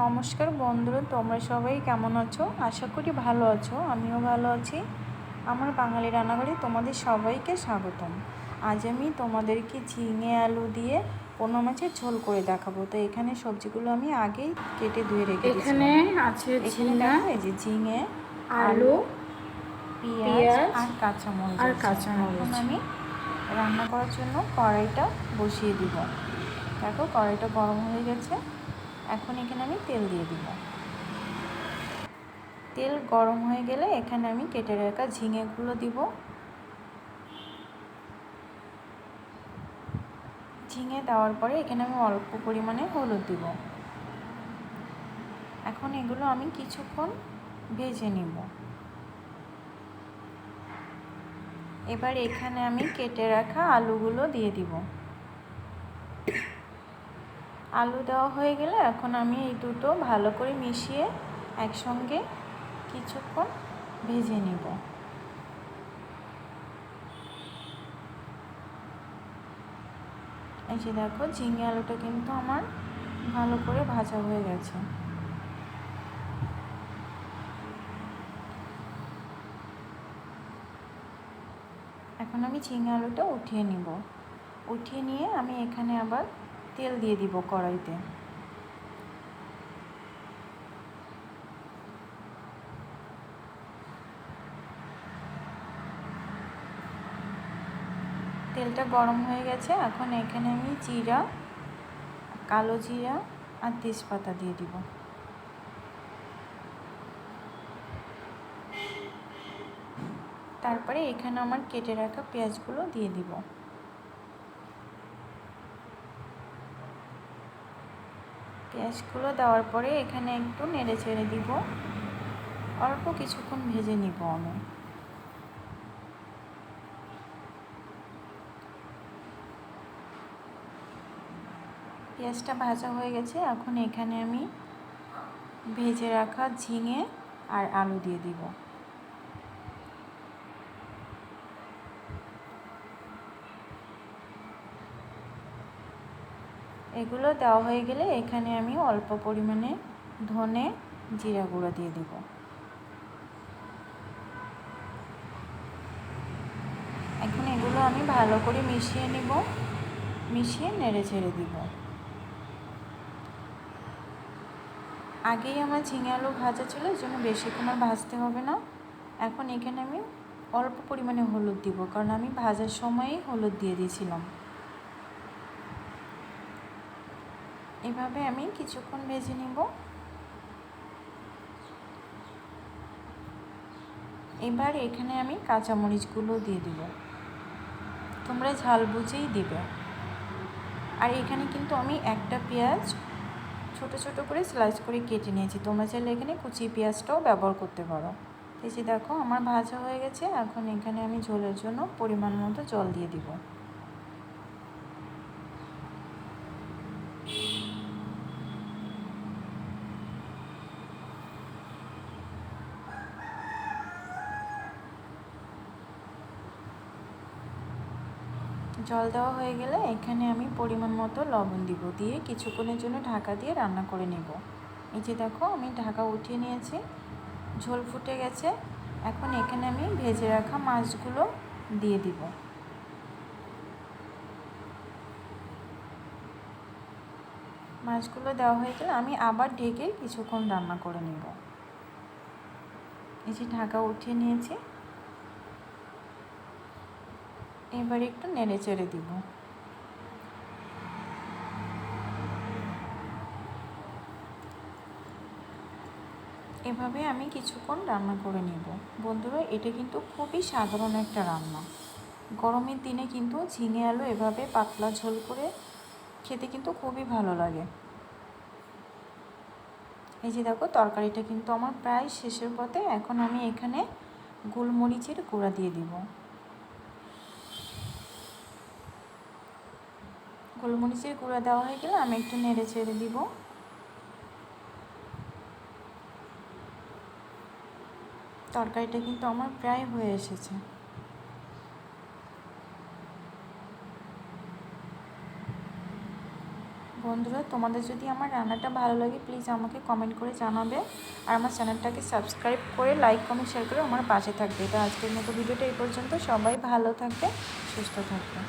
নমস্কার বন্ধুরা, তোমরা সবাই কেমন আছো? আশা করি ভালো আছো। আমিও ভালো আছি। আমার বাঙালি রান্নাঘরে তোমাদের সবাইকে স্বাগতম। আজ আমি তোমাদেরকে ঝিঙে আলু দিয়ে পোনা মাছের ঝোল করে দেখাবো। তো এখানে সবজিগুলো আমি আগেই কেটে ধুয়ে রেখে দিয়েছিলাম। এখানে আছে এখানে দেখো, এই যে ঝিঙে, আলু, পেঁয়াজ আর কাঁচামরিচ আর আছে। কাঁচামরিচ। এখন আমি রান্না করার জন্য কড়াইটা বসিয়ে দিব। দেখো, কড়াইটা গরম হয়ে গেছে। এখন এখানে আমি তেল দিয়ে দিব। তেল গরম হয়ে গেলে এখানে আমি কেটে রাখা ঝিঙেগুলো দিব। ঝিঙে দেওয়ার পরে এখানে আমি অল্প পরিমাণে হলুদ দিব। এখন এগুলো আমি কিছুক্ষণ ভেজে নিব। এবার এখানে আমি কেটে রাখা আলুগুলো দিয়ে দিব। আলু দেওয়া হয়ে গেলে এখন আমি এই দুটো ভালো করে মিশিয়ে একসঙ্গে কিছুক্ষণ ভেজে নিব। এই যে দেখো, ঝিঙে আলুটা কিন্তু আমার ভালো করে ভাজা হয়ে গেছে। এখন আমি ঝিঙে আলুটা উঠিয়ে নিব। উঠিয়ে নিয়ে আমি এখানে আবার তেল দিয়ে দিব কড়াইতে। তেলটা গরম হয়ে গেছে। এখন এখানে আমি জিরা, কালো জিরা আর তেজপাতা দিয়ে দিব। তারপরে এখানে আমার কেটে রাখা পেঁয়াজগুলো দিয়ে দিব। পেঁয়াজগুলো দেওয়ার পরে এখানে একটু নেড়ে চেড়ে দিব। অল্প কিছুক্ষণ ভেজে নিব আমি। পেঁয়াজটা ভাজা হয়ে গেছে। এখন এখানে আমি ভেজে রাখা ঝিঙে আর আলু দিয়ে দিব। এগুলো দেওয়া হয়ে গেলে এখানে আমি অল্প পরিমাণে ধনে জিরা গুঁড়ো দিয়ে দিব। এখন এগুলো আমি ভালো করে মিশিয়ে নিব, মিশিয়ে নেড়ে ছেড়ে দিব। আগেই আমার ঝিঙে আলু ভাজা ছিল, এই জন্য বেশিক্ষণ আর ভাজতে হবে না। এখন এখানে আমি অল্প পরিমাণে হলুদ দিব, কারণ আমি ভাজার সময়ই হলুদ দিয়ে দিয়েছিলাম। এভাবে আমি কিছুক্ষণ ভেজে নিব। এবার এখানে আমি কাঁচামরিচগুলো দিয়ে দিব। তোমরা ঝাল বুঝেই দিবে। আর এখানে কিন্তু আমি একটা পেঁয়াজ ছোট ছোট করে স্লাইস করে কেটে নিয়েছি। তোমরা চাইলে এখানে কুচি পেঁয়াজটাও ব্যবহার করতে পারো। এই যে দেখো, আমার ভাজা হয়ে গেছে। এখন এখানে আমি ঝোলের জন্য পরিমাণ মতো জল দিয়ে দিব। জল দেওয়া হয়ে গেলে এখানে আমি পরিমাণ মতো লবণ দিব। দিয়ে কিছুক্ষণের জন্য ঢাকা দিয়ে রান্না করে নেব। এই যে দেখো, আমি ঢাকা উঠিয়ে নিয়েছি। ঝোল ফুটে গেছে। এখন এখানে আমি ভেজে রাখা মাছগুলো দিয়ে দিব। মাছগুলো দেওয়া হয়ে গেলে আমি আবার ঢেকে কিছুক্ষণ রান্না করে নেব। এই যে ঢাকা উঠিয়ে নিয়েছি। এবার একটু নেড়ে চেড়ে দিব। এভাবে আমি কিছুক্ষণ রান্না করে নেব। বন্ধুরা, এটা কিন্তু খুবই সাধারণ একটা রান্না। গরমের দিনে কিন্তু ঝিঙে আলু এভাবে পাতলা ঝোল করে খেতে কিন্তু খুবই ভালো লাগে। এই যে দেখো, তরকারিটা কিন্তু আমার প্রায় শেষের পথে। এখন আমি এখানে গোলমরিচের গুঁড়া দিয়ে দিব। গোলমরিচের গুঁড়া দেওয়া হয়ে গেলে আমি একটু নেড়ে চেড়ে দিব। তরকারিটা কিন্তু আমার প্রায় হয়ে এসেছে। বন্ধুরা, তোমাদের যদি আমার রান্নাটা ভালো লাগে প্লিজ আমাকে কমেন্ট করে জানাবে, আর আমার চ্যানেলটাকে সাবস্ক্রাইব করে লাইক কমেন্ট শেয়ার করে আমার পাশে থাকবে। তো আজকের মতো ভিডিওটা এই পর্যন্ত। সবাই ভালো থাকবে, সুস্থ থাকবে।